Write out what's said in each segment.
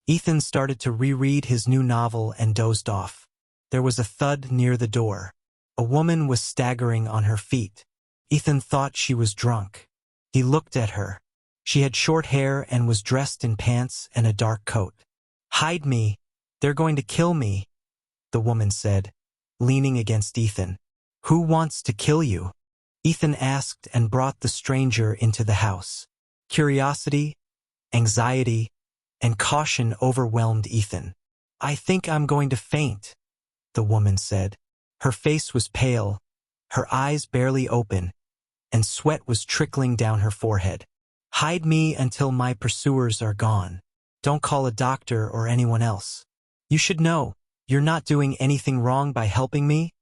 Ethan started to reread his new novel and dozed off. There was a thud near the door. A woman was staggering on her feet. Ethan thought she was drunk. He looked at her. She had short hair and was dressed in pants and a dark coat. "Hide me. They're going to kill me," the woman said, leaning against Ethan. "Who wants to kill you?" Ethan asked and brought the stranger into the house. Curiosity, anxiety, and caution overwhelmed Ethan. "I think I'm going to faint," the woman said. Her face was pale, her eyes barely open, and sweat was trickling down her forehead. "Hide me until my pursuers are gone. Don't call a doctor or anyone else. You should know, you're not doing anything wrong by helping me,"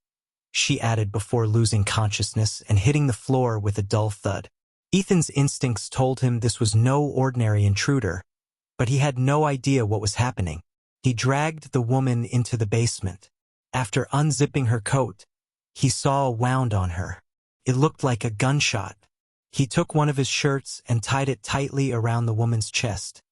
she added before losing consciousness and hitting the floor with a dull thud. Ethan's instincts told him this was no ordinary intruder, but he had no idea what was happening. He dragged the woman into the basement. After unzipping her coat, he saw a wound on her. It looked like a gunshot. He took one of his shirts and tied it tightly around the woman's chest,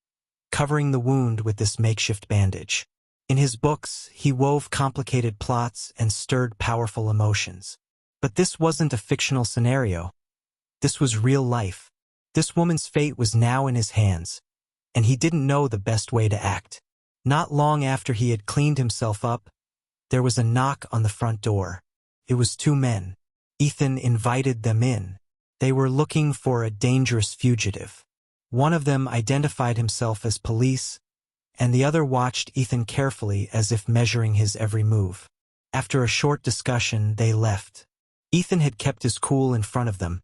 covering the wound with this makeshift bandage. In his books, he wove complicated plots and stirred powerful emotions. But this wasn't a fictional scenario. This was real life. This woman's fate was now in his hands, and he didn't know the best way to act. Not long after he had cleaned himself up, there was a knock on the front door. It was two men. Ethan invited them in. They were looking for a dangerous fugitive. One of them identified himself as police, and the other watched Ethan carefully as if measuring his every move. After a short discussion, they left. Ethan had kept his cool in front of them,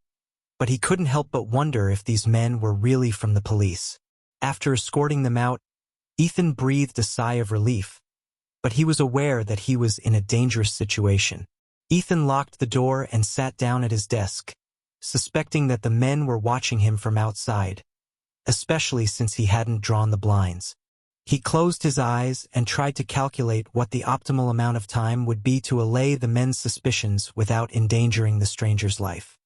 but he couldn't help but wonder if these men were really from the police. After escorting them out, Ethan breathed a sigh of relief, but he was aware that he was in a dangerous situation. Ethan locked the door and sat down at his desk, suspecting that the men were watching him from outside, especially since he hadn't drawn the blinds. He closed his eyes and tried to calculate what the optimal amount of time would be to allay the men's suspicions without endangering the stranger's life.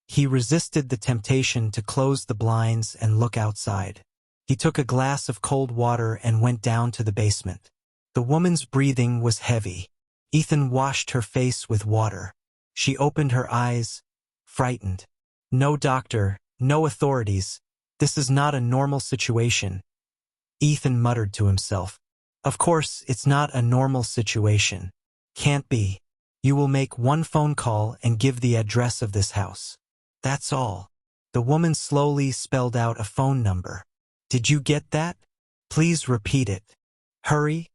He resisted the temptation to close the blinds and look outside. He took a glass of cold water and went down to the basement. The woman's breathing was heavy. Ethan washed her face with water. She opened her eyes, frightened. "No doctor, no authorities. This is not a normal situation," Ethan muttered to himself. "Of course, it's not a normal situation. Can't be. You will make one phone call and give the address of this house. That's all." The woman slowly spelled out a phone number. "Did you get that? Please repeat it. Hurry,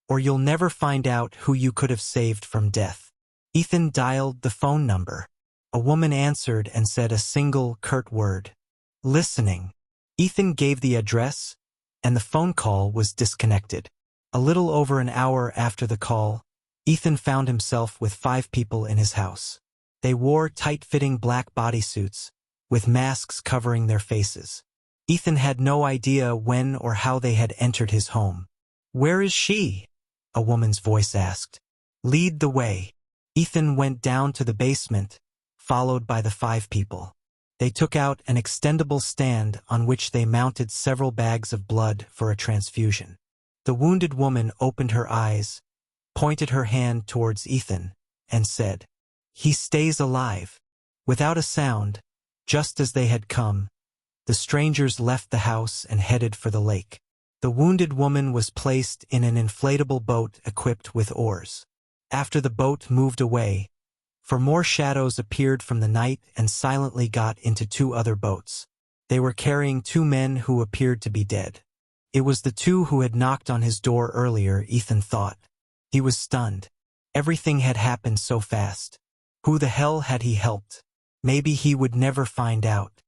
or you'll never find out who you could have saved from death." Ethan dialed the phone number. A woman answered and said a single, curt word. "Listening." Ethan gave the address, and the phone call was disconnected. A little over an hour after the call, Ethan found himself with 5 people in his house. They wore tight-fitting black bodysuits, with masks covering their faces. Ethan had no idea when or how they had entered his home. "Where is she?" a woman's voice asked. "Lead the way." Ethan went down to the basement, followed by the 5 people. They took out an extendable stand on which they mounted several bags of blood for a transfusion. The wounded woman opened her eyes, pointed her hand towards Ethan, and said, "He stays alive." Without a sound, just as they had come, the strangers left the house and headed for the lake. The wounded woman was placed in an inflatable boat equipped with oars. After the boat moved away, more shadows appeared from the night and silently got into 2 other boats. They were carrying 2 men who appeared to be dead. It was the 2 who had knocked on his door earlier, Ethan thought. He was stunned. Everything had happened so fast. Who the hell had he helped? Maybe he would never find out.